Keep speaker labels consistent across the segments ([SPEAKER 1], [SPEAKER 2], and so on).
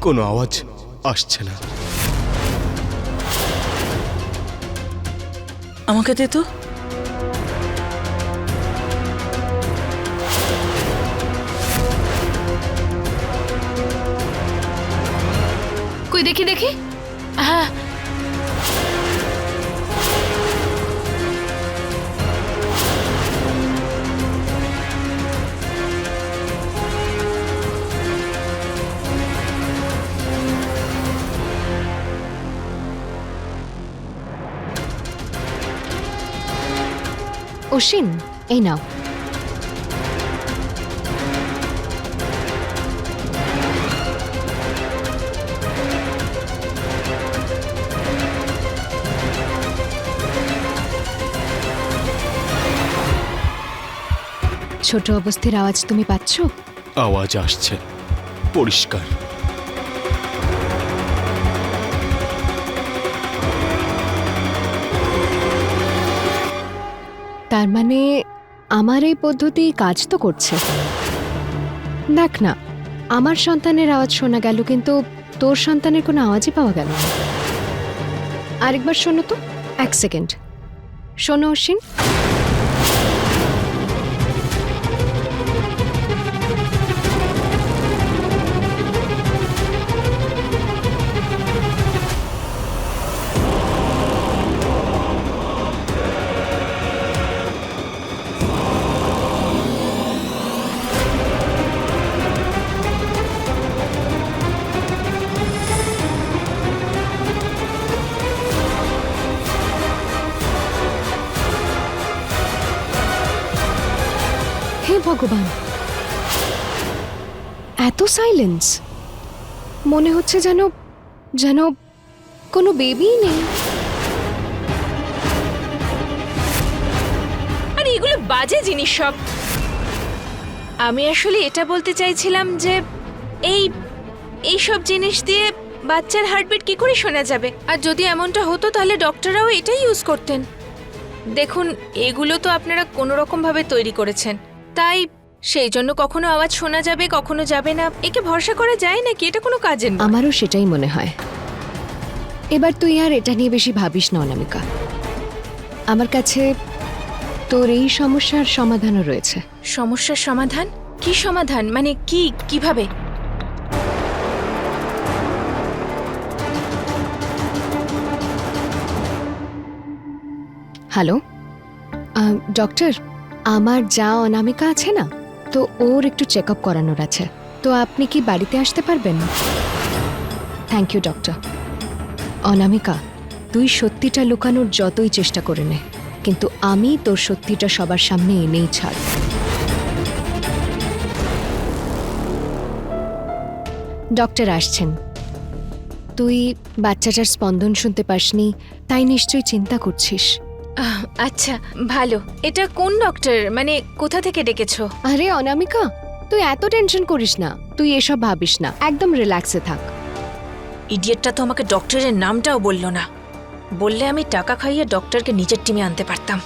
[SPEAKER 1] কোনো আওয়াজ আসছে না।
[SPEAKER 2] আমাকে দে তো।
[SPEAKER 3] কই দেখি দেখি। হ্যাঁ,
[SPEAKER 4] অশ্বিন, এই নাও। ছোট অবস্থার আওয়াজ তুমি পাচ্ছ?
[SPEAKER 1] আওয়াজ আসছে পরিষ্কার।
[SPEAKER 4] তার মানে আমার এই পদ্ধতি কাজ তো করছে। দেখ না, আমার সন্তানের আওয়াজ শোনা গেল, কিন্তু তোর সন্তানের কোনো আওয়াজই পাওয়া গেল না। আরেকবার শোনো তো, 1 সেকেন্ড শোনো অশ্বিন। হে ভগবান, এত সাইলেন্স! মনে হচ্ছে যেন যেন কোনো বেবিই নেই।
[SPEAKER 3] আরে এগুলো বাজে জিনিস সব। আমি আসলে এটা বলতে চাইছিলাম যে এই সব জিনিস দিয়ে বাচ্চার হার্টবিট কি করে শোনা যাবে? আর যদি এমনটা হতো তাহলে ডক্টররাও এটাই ইউজ করতেন। দেখুন, এগুলো তো আপনারা কোনো রকম ভাবে তৈরি করেছেন, তাই সেই জন্য কখনো আওয়াজ শোনা যাবে, কখনো যাবে না। একে ভরসা করা যায় নাকি? এটা কোনো কাজের না।
[SPEAKER 4] আমারও সেটাই মনে হয়। এবার তুই আর এটা নিয়ে বেশি ভাবিস না অনামিকা। আমার কাছে তোর এই সমস্যার সমাধানও রয়েছে।
[SPEAKER 3] সমস্যার সমাধান? কি সমাধান? মানে কি, কিভাবে?
[SPEAKER 4] হ্যালো ডক্টর, আমার যা অনামিকা আছে না, তো ওর একটু চেক আপ করানোর আছে। তো আপনি কি বাড়িতে আসতে পারবেন? Thank you doctor. অনামিকা, তুই সত্যিটা লুকানোর যতই চেষ্টা করে নে, কিন্তু আমি তোর সত্যিটা সবার সামনে এনেই ছাড়। ডক্টর আসছেন। তুই বাচ্চাটার স্পন্দন শুনতে পাসনি, তাই নিশ্চয়ই চিন্তা করছিস।
[SPEAKER 3] আচ্ছা, ভালো। এটা কোন ডক্টর? মানে কোথা থেকে ডেকেছো?
[SPEAKER 4] আরে অনামিকা, তুই এত টেনশন করিস না, তুই এসব ভাবিস না, একদম রিল্যাক্সে থাক।
[SPEAKER 3] ইডিয়েটটা তো আমাকে ডক্টরের নামটাও বলল না। বললে আমি টাকা খাইয়ে ডক্টরকে নিজের টিমে আনতে পারতাম।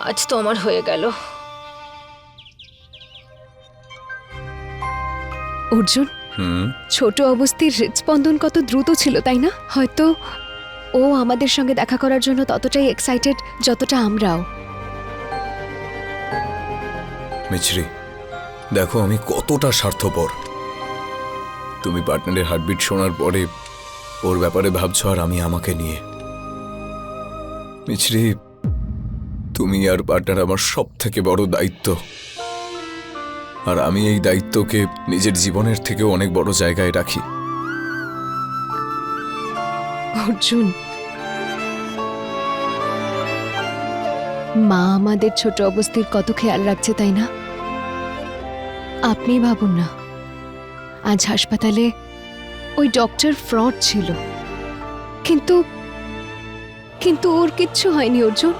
[SPEAKER 3] আজ তো আমার হয়ে গেল।
[SPEAKER 4] অর্জুন, ছোট অবস্থার হৃদস্পন্দন কত দ্রুত ছিল, তাই না? হয়তো ও আমাদের সঙ্গে দেখা করার জন্য ততটাই এক্সাইটেড যতটা আমরাও।
[SPEAKER 5] মিছরি, দেখো আমি কতটা স্বার্থপর। তুমি পার্টনারের হার্টবিট শোনার পরে ওর ব্যাপারে ভাবছো, আর আমি আমাকে নিয়ে। মিছরি, তুমি আর পার্টনার আমার সব থেকে বড় দায়িত্ব, আর আমি এই দায়িত্বকে নিজের জীবনের থেকেও অনেক বড় জায়গায় রাখি।
[SPEAKER 4] অর্জুন, মা আমাদের ছোট অবস্থার কত খেয়াল রাখছে, তাই না? আপনি ভাবুন না, আজ হাসপাতালে ওই ডক্টর ফ্রড ছিল, কিন্তু কিন্তু ওর কিচ্ছু হয়নি অর্জুন।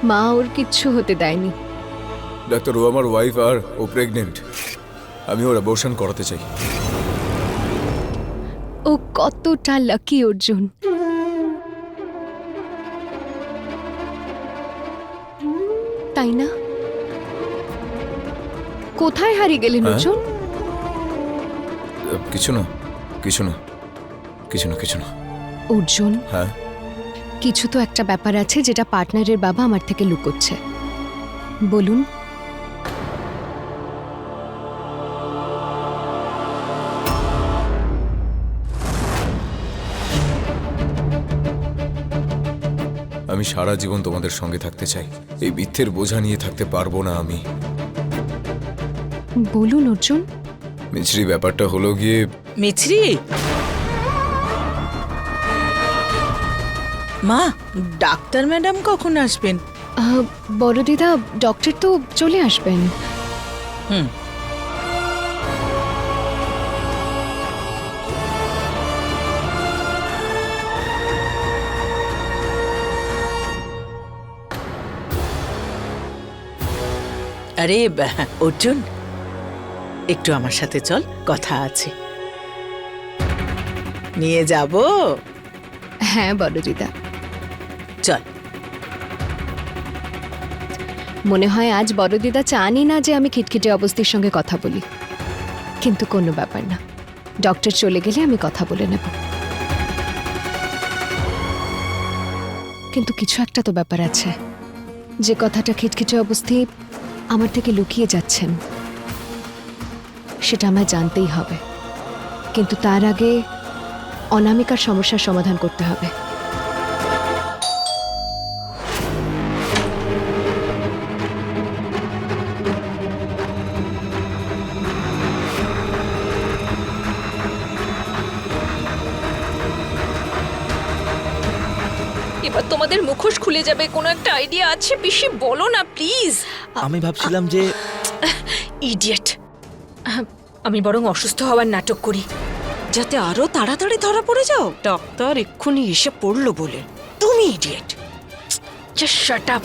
[SPEAKER 4] মা ওর কিচ্ছু হতে দেয়নি।
[SPEAKER 5] ডাক্তার, ও আমার ওয়াইফ আর ও প্রেগনেন্ট। আমি ওর অ্যাবর্শন করাতে চাই।
[SPEAKER 4] ও কতটা লাকি অর্জুন। তাই না? কোথায় হারিয়ে গেলেন অর্জুন?
[SPEAKER 5] কিছু না কিছু না কিছু না কিছু না।
[SPEAKER 4] অর্জুন,
[SPEAKER 5] হ্যাঁ,
[SPEAKER 4] কিছু তো একটা ব্যাপার আছে যেটা পার্টনারের বাবা আমার থেকে লুকোচ্ছে। বলুন।
[SPEAKER 5] আমি সারা জীবন তোমাদের সঙ্গে থাকতে চাই। এই মিথ্যের বোঝা নিয়ে থাকতে পারবো না আমি।
[SPEAKER 4] বলুন অর্জুন।
[SPEAKER 5] মিছরি, ব্যাপারটা হলো গিয়ে
[SPEAKER 2] মিছরি, মা, ডাক্তার ম্যাডাম কখন আসবেন?
[SPEAKER 4] বড় দিদা, ডক্টর তো চলে আসবেন।
[SPEAKER 2] হুম। আরে অর্জুন, একটু আমার সাথে চল, কথা আছে। নিয়ে যাব?
[SPEAKER 4] হ্যাঁ বড় দিদা,
[SPEAKER 2] চল।
[SPEAKER 4] মনে হয় আজ বড় দিদা চানই না যে আমি খিটখিটে অবস্থার সঙ্গে কথা বলি, কিন্তু কোনো ব্যাপার না, ডক্টর চলে গেলে আমি কথা বলে নেব। কিন্তু কিছু একটা তো ব্যাপার আছে, যে কথাটা খিটখিটে অবস্থায় আমার থেকে লুকিয়ে যাচ্ছেন, সেটা আমায় জানতেই হবে। কিন্তু তার আগে অনামিকার সমস্যার সমাধান করতে হবে।
[SPEAKER 3] এবার তোমাদের মুখোশ খুলে যাবে, কোনো একটা আইডিয়া আছে পিসি? বলো না প্লিজ।
[SPEAKER 6] আমি ভাবছিলাম যে
[SPEAKER 3] ইডিয়েট। আমি বরং অসুস্থ হওয়ার নাটক করি,
[SPEAKER 7] যাতে আরো তাড়াতাড়ি ধরা পড়ে যাও। ডাক্তার এক্ষুনি এসে পড়লো বলে তুমি idiot.
[SPEAKER 3] Just shut up.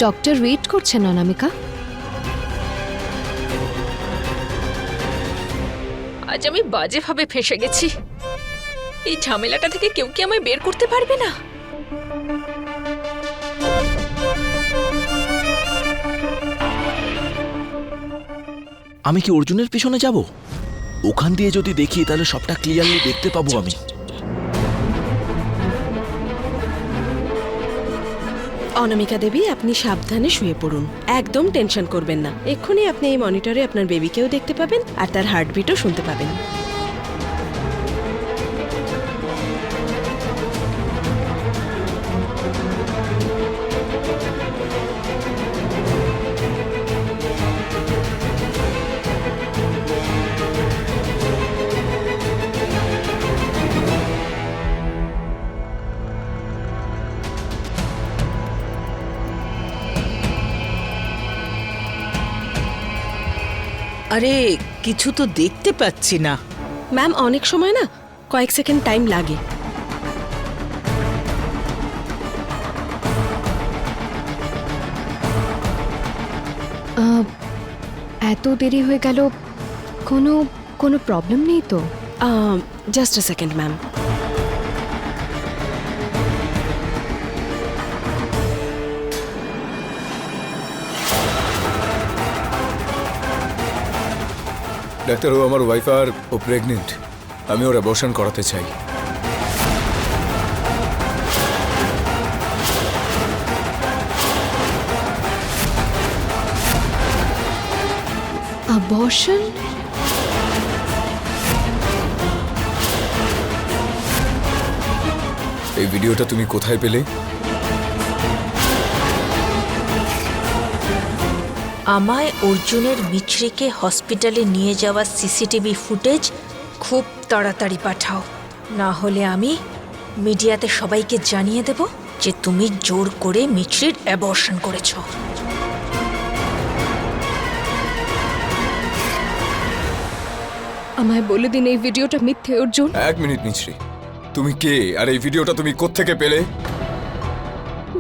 [SPEAKER 4] Doctor wait করছেন অনামিকা।
[SPEAKER 3] আজ আমি বাজেভাবে ফেঁসে গেছি। এই ঝামেলাটা থেকে কেউ কি আমায় বের করতে পারবে না?
[SPEAKER 6] আমি কি অর্জুনের পিছনে যাব? ওখান দিয়ে যদি দেখি তাহলে সবটা ক্লিয়ারলি দেখতে পাবো আমি।
[SPEAKER 7] অনামিকা দেবী, আপনি সাবধানে শুয়ে পড়ুন, একদম টেনশন করবেন না। এক্ষুনি আপনি এই মনিটরে আপনার বেবিকেও দেখতে পাবেন আর তার হার্টবিটও শুনতে পাবেন।
[SPEAKER 2] আরে কিছু তো দেখতে পাচ্ছি না।
[SPEAKER 7] ম্যাম, অনেক সময় না কয়েক সেকেন্ড টাইম লাগে।
[SPEAKER 4] এত দেরি হয়ে গেল, কোনো কোনো প্রবলেম নেই তো?
[SPEAKER 7] Just a second ma'am.
[SPEAKER 5] Doctor, ও আমার ওয়াইফ আর ও প্রেগনেন্ট। আমি ওর অ্যাবর্শন করাতে চাই।
[SPEAKER 4] অ্যাবর্শন?
[SPEAKER 5] এই ভিডিওটা তুমি কোথায় পেলে?
[SPEAKER 3] আমায় অর্জুনের মিছরিকে হসপিটালে নিয়ে যাওয়া সিসিটিভি ফুটেজ খুব তাড়াতাড়ি পাঠাও, না হলে আমি মিডিয়াতে সবাইকে জানিয়ে দেব যে তুমি জোর করে মিছরির অ্যাবর্শন করেছো।
[SPEAKER 4] আমায় বলে দিন এই ভিডিওটা মিথ্যে অর্জুন।
[SPEAKER 5] এক মিনিট মিছরি, তুমি কে আর এই ভিডিওটা তুমি কোত্থেকে পেলে?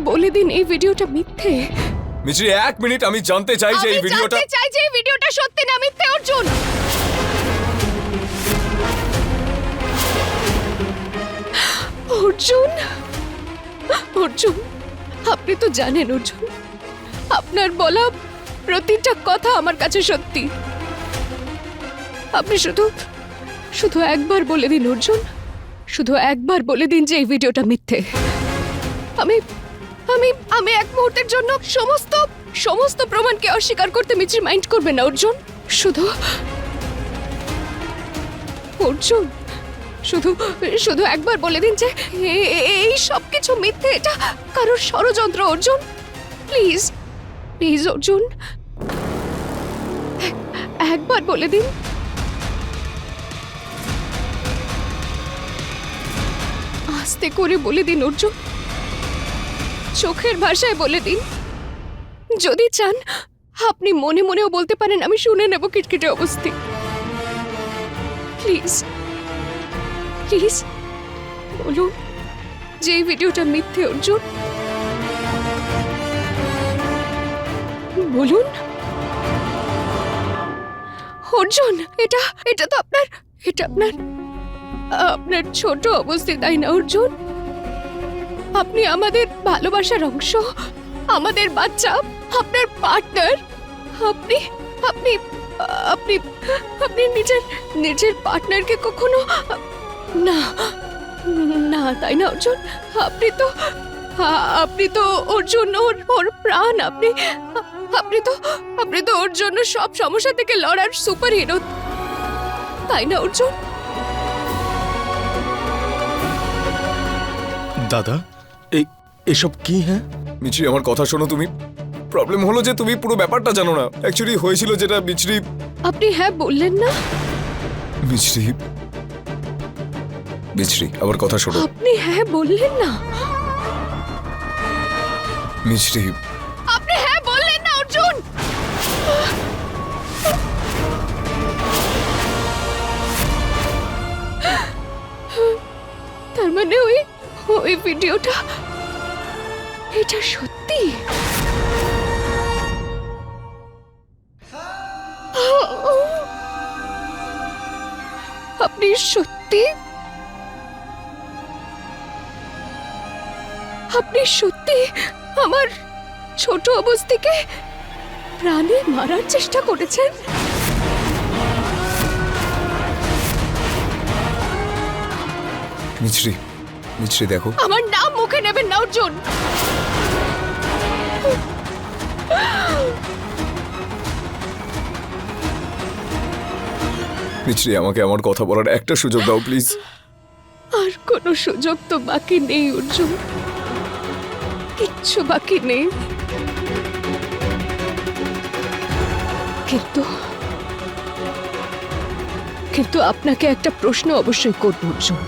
[SPEAKER 4] বলে দিন এই ভিডিওটা মিথ্যে।
[SPEAKER 5] মিছরি 1 মিনিট, আমি জানতে চাই যে এই ভিডিওটা
[SPEAKER 4] চাই যে এই ভিডিওটা সত্যি না মিথ্যে অর্জুন। অর্জুন, অর্জুন, আপনি তো জানেন অর্জুন, আপনার বলা প্রতিটা কথা আমার কাছে সত্যি। আপনি শুধু শুধু একবার বলে দিন অর্জুন, শুধু একবার বলে দিন যে এই ভিডিওটা মিথ্যে। আমি আমি আমি এক মুহূর্তের জন্য সমস্ত সমস্ত প্রমাণকে অস্বীকার করতে মিছরি মাইন্ড করবে না অর্জুন। শুধু অর্জুন, শুধু শুধু একবার বলে দিন যে এই সব কিছু মিথ্যে, এটা কারোর ষড়যন্ত্র অর্জুন। প্লিজ প্লিজ অর্জুন, একবার বলে দিন। আস্তে করে বলে দিন অর্জুন, চোখের ভাষায় বলে দিন। যদি চান আপনি মনে মনেও বলতে পারেন, আমি শুনে নেব কিটকিটে অবস্থি। প্লিজ প্লিজ বলুন যে এই ভিডিওটা মিথ্যে অর্জুন। বলুন অর্জুন, এটা এটা তো আপনার, এটা আপনার আপনার ছোট অবস্থি, তাই না অর্জুন? আপনি আমাদের ভালোবাসার অংশ, আমাদের বাচ্চা, আপনার পার্টনার। আপনি আপনি আপনি আপনি নিজের নিজের পার্টনারকে কখনো না না, তাই না অর্জুন? আপনি তো অর্জুন, ওর প্রাণ। আপনি তো ওর জন্য সব সমস্যা থেকে লড়ার সুপার হিরো, তাই না অর্জুন?
[SPEAKER 1] দাদা, এসব কি? হ্যাঁ,
[SPEAKER 5] মিছরি আমার কথা শোনো তুমি। প্রবলেম হলো যে তুমি পুরো ব্যাপারটা জানো না। অ্যাকচুয়ালি হয়েছিল যেটা মিছরি।
[SPEAKER 4] আপনি হ্যাঁ বললেন না?
[SPEAKER 5] মিছরি, মিছরি আমার কথা শোনো।
[SPEAKER 4] আপনি হ্যাঁ বললেন না?
[SPEAKER 5] মিছরি,
[SPEAKER 4] আপনি হ্যাঁ বললেন না অর্জুন? তার মানে ওই ওই ভিডিওটা, এটা সত্যি? আপনি সত্যি, আপনি সত্যি আমার ছোট অবস্থাকে প্রাণে মারার চেষ্টা করেছেন?
[SPEAKER 5] মিছরি, মিছরি দেখো।
[SPEAKER 4] আমার নাম মুখে নেবেন না অর্জুন।
[SPEAKER 5] মিছরি, আমাকে আমার কথা বলার একটা সুযোগ দাও প্লিজ।
[SPEAKER 4] আর কোনো সুযোগ তো বাকি নেই অর্জুন, কিচ্ছু বাকি নেই। কিন্তু কিন্তু আপনাকে একটা প্রশ্ন অবশ্যই করব অর্জুন,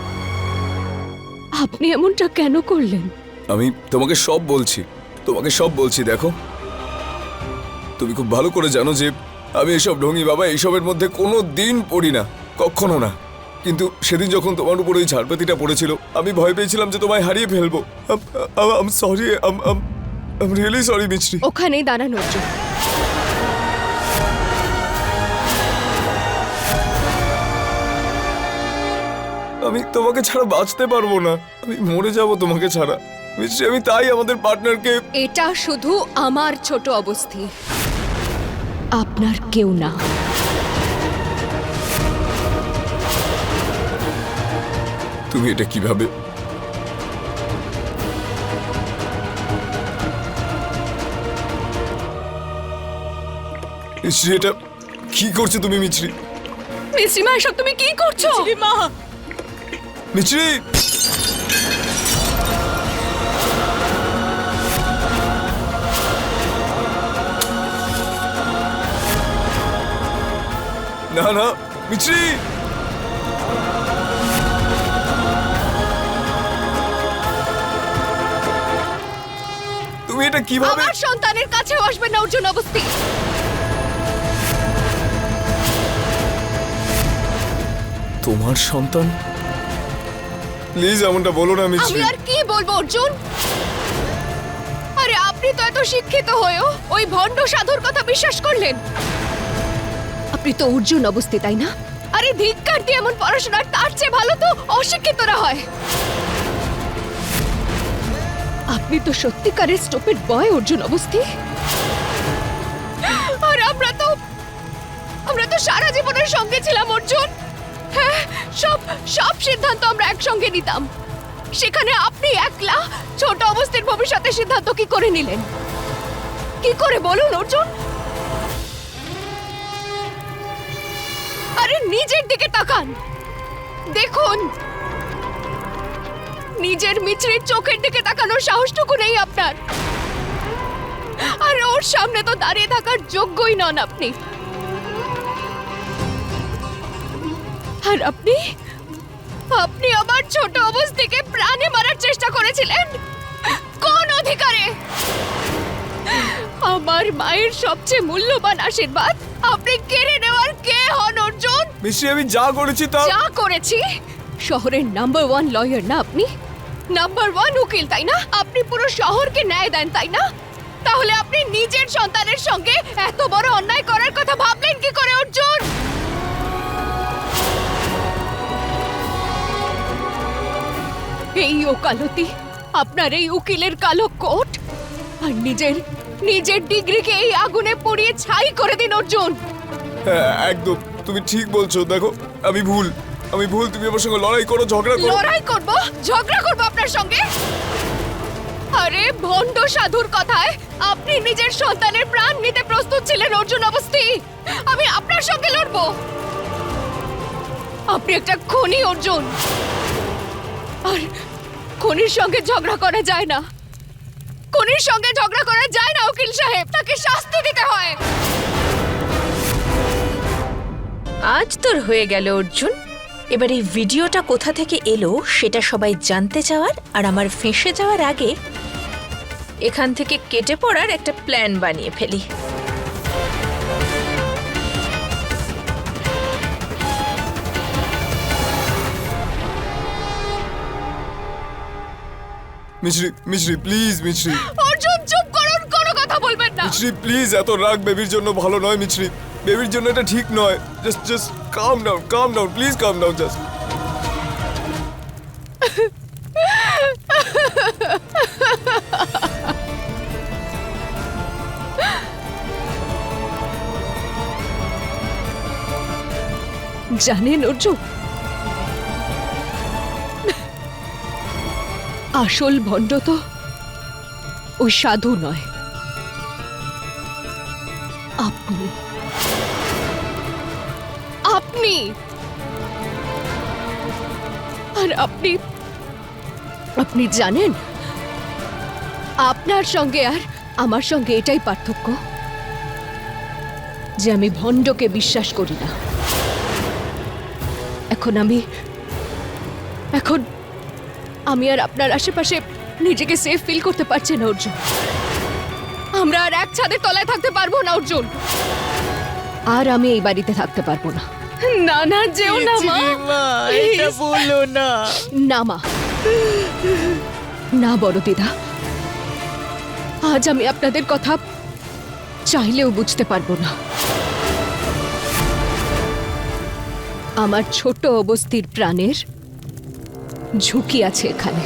[SPEAKER 4] আপনি এমনটা কেন করলেন?
[SPEAKER 5] আমি তোমাকে সব বলছি, তোমাকে সব বলছি। দেখো, তুমি খুব ভালো করে জানো যে আমি এসব ঢঙি বাবা এইসবের মধ্যে কোনো দিন পড়ি না, কখনো না। কিন্তু সেদিন যখন তোমার উপর ওই ঝাড়পাতিটা পড়েছিল, আমি ভয় পেয়েছিলাম যে তোমায় হারিয়ে ফেলবো। আম সরি, আম রিয়েলি সরি মিছরি।
[SPEAKER 4] ওখানেই দাঁড়ান অর্জুন।
[SPEAKER 5] আমি তোমাকে ছাড়া বাঁচতে পারবো না, আমি মরে যাব তোমাকে ছাড়া মিছরি। আমি তাই আমাদের পার্টনারকে।
[SPEAKER 4] এটা শুধু আমার ছোট অবস্থি, আপনার কেউ না।
[SPEAKER 5] তুমি এটা কিভাবে? মিছরি, এটা কি করছো তুমি মিছরি?
[SPEAKER 4] মিছরি মা, এসব তুমি কি করছো?
[SPEAKER 2] মা,
[SPEAKER 5] মিছরি, না না মিছরি, তুমি এটা কিভাবে?
[SPEAKER 4] আমার সন্তানের কাছেও আসবে না অর্জুন অবস্থি।
[SPEAKER 5] তোমার সন্তান? প্লিজ এমনটা বলো না
[SPEAKER 4] আমি
[SPEAKER 5] মিছরি।
[SPEAKER 4] আর কি বলবো অর্জুন? আরে আপনি আপনি তো এত শিক্ষিত হয়েও ওই ভণ্ড সাধুর কথা বিশ্বাস করলেন? আপনি তো অর্জুন অবস্থি, তাই না? আরে ধিক্কার দিয়ে এমন পড়াশোনার, তার চেয়ে ভালো তো অশিক্ষিতরা হয়। আপনি তো সত্যিকারের স্টুপিড বয় অর্জুন অবস্থি। আর আমরা তো সারা জীবনের সঙ্গে ছিলাম অর্জুন। হ্যাঁ, সব সিদ্ধান্ত আমরা একসঙ্গে নিতাম। সেখানে আপনি একলা ছোট অবস্থার ভবিষ্যতের সিদ্ধান্ত কি করে নিলেন? কি করে বলুন অর্জুন? আরে নিজের দিকে তাকান, দেখুন নিজের মিছরির চোখের দিকে তাকানোর সাহসটুকু নেই আপনার। আর ওর সামনে তো দাঁড়িয়ে থাকার যোগ্যই নন আপনি। আর আপনি আমার ছোট অবস্থাকে প্রাণে মারার চেষ্টা করেছিলেন। কোন অধিকারে? আমার মায়ের সবচেয়ে মূল্যবান আশীর্বাদ আপনি কেড়ে নেওয়ার কে হন অর্জুন?
[SPEAKER 5] মিশ্রি, আমি যা করেছি তা
[SPEAKER 4] যা করেছি? শহরের নাম্বার 1 লয়ার না আপনি? নাম্বার 1 উকিল, তাই না? আপনি পুরো শহরকে ন্যায় দেন, তাই না? তাহলে আপনি নিজের সন্তানের সঙ্গে এত বড় অন্যায় করার কথা ভাবলেন কি করে অর্জুন? এই ওকালতি, আপনার এই উকিলের কালো কোট আর নিজের ডিগ্রিকে এই আগুনে পুড়িয়ে ছাই করে দিন অর্জুন।
[SPEAKER 5] হ্যাঁ, একদম তুমি ঠিক বলছো। দেখো, আমি ভুল। তুমি আমার সঙ্গে লড়াই করো, ঝগড়া করো।
[SPEAKER 4] ঝগড়া করবো আপনার সঙ্গে? আরে ভণ্ড সাধুর কথায় আপনি নিজের সন্তানের প্রাণ নিতে প্রস্তুত ছিলেন অর্জুন অবস্থি। আমি আপনার সঙ্গে লড়বো? আপনি একটা খুনি অর্জুন। আর খুনির সঙ্গে ঝগড়া করা যায় না। খুনির সঙ্গে ঝগড়া করা যায় না উকিল সাহেব, তাকে শাস্তি দিতে হয়।
[SPEAKER 3] আজ তোর হয়ে গেল অর্জুন। এবার এই ভিডিওটা কোথা থেকে এলো সেটা সবাই জানতে চাওয়ার আর আমার ফেঁসে যাওয়ার আগে এখান থেকে কেটে পড়ার একটা প্ল্যান বানিয়ে ফেলি।
[SPEAKER 5] মিশ্রি প্লিজ, মিশ্রি।
[SPEAKER 4] অর্জুন চুপ করুন, কোনো কথা বলবেন না।
[SPEAKER 5] মিশ্রি প্লিজ, এত রাগ বেবির জন্য ভালো নয়। মিশ্রি, বেবির জন্য এটা ঠিক নয়। Just calm down please, calm down just.
[SPEAKER 4] জানেন অর্জুন, আসল ভণ্ড তো ওই সাধু নয়, আপনি। আর আপনি জানেন, আপনার সঙ্গে আর আমার সঙ্গে এটাই পার্থক্য যে আমি ভণ্ডকে বিশ্বাস করি না। এখন আমি আর আপনার আশেপাশে নিজেকে সেফ ফিল করতে পারছি না অর্জুন। আমরা আর এক ছাদের তলায় থাকতে পারবো না অর্জুন। আর আমি এই বাড়িতে থাকতে পারবো না। না না, যেও না মা,
[SPEAKER 2] এটা বলো না।
[SPEAKER 4] না মা, না বড় দিদা, আজ আমি আপনাদের কথা চাইলেও বুঝতে পারবো না। আমার ছোট অবস্থির প্রাণের ঝুঁকি আছে এখানে।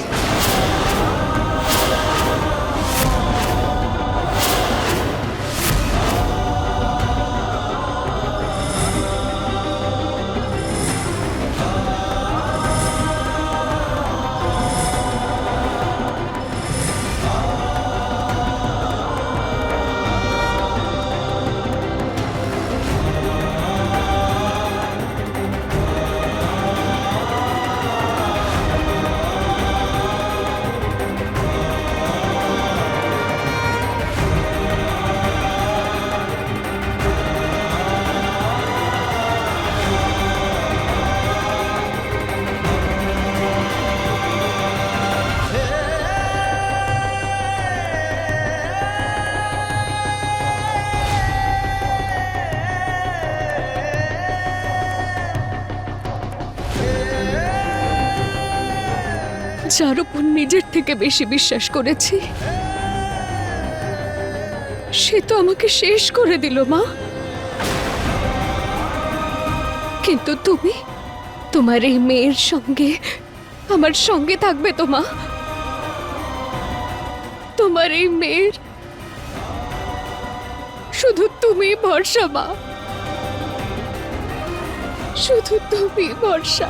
[SPEAKER 4] যার উপর নিজের থেকে বেশি বিশ্বাস করেছি সে তো আমাকে শেষ করে দিল মা। কিন্তু তুমি তোমার এই মেয়ের সঙ্গে আমার সঙ্গে থাকবে তো মা? তোমার এই মেয়ের শুধু তুমি ভরসা মা, শুধু তুমি ভরসা।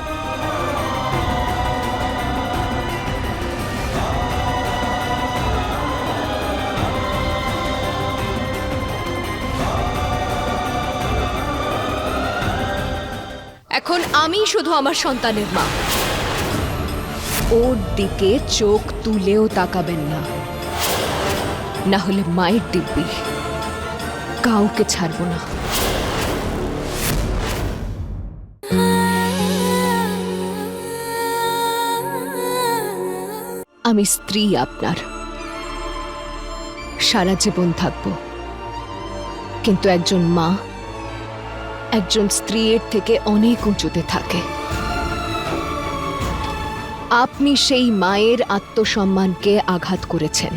[SPEAKER 4] এখন আমি শুধু আমার সন্তানের মা। ওর দিকে চোখ তুলেও তাকাবেন না, না হলে মায়ের দিব্যি কাউকে ছাড়বো না। আমি স্ত্রী আপনার, সারা জীবন থাকবো, কিন্তু একজন মা একজন স্ত্রীর থেকে অনেক উঁচুতে থাকে। আপনি সেই মায়ের আত্মসম্মানকে আঘাত করেছেন,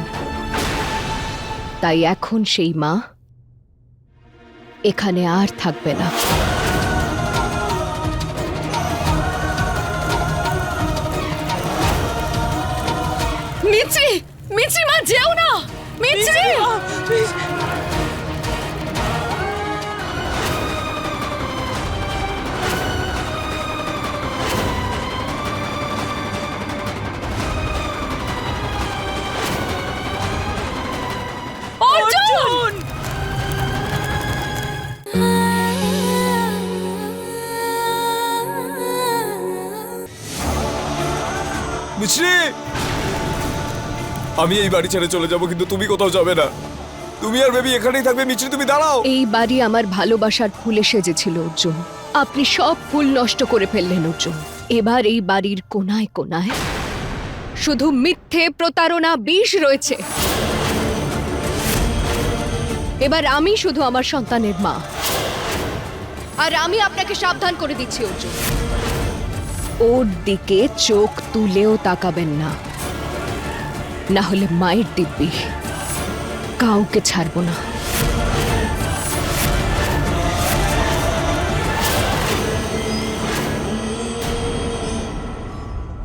[SPEAKER 4] তাই এখন সেই মা এখানে আর থাকবে না।
[SPEAKER 3] মিছরি, মিছরি মা যেও না, মিছরি। অর্জুন!
[SPEAKER 5] মিছরি, আমি এই বাড়ি ছেড়ে চলে যাব, কিন্তু তুমি কোথাও যাবে না। তুমি আর বেবি এখানেই থাকবে। মিছরি, তুমি দাঁড়াও।
[SPEAKER 4] এই বাড়ি আমার ভালোবাসার ফুলে সেজেছিল অর্জুন, আপনি সব ফুল নষ্ট করে ফেললেন অর্জুন। এবার এই বাড়ির কোনায় কোনায় শুধু মিথ্যে, প্রতারণা, বিষ রয়েছে। এবার আমি শুধু আমার সন্তানের মা, আর আমি আপনাকে সাবধান করে দিচ্ছি অর্জুন, ওর দিকে চোখ তুলেও তাকাবেন না, না হলে মায়ের দিব্যি কাউকে ছাড়বো না।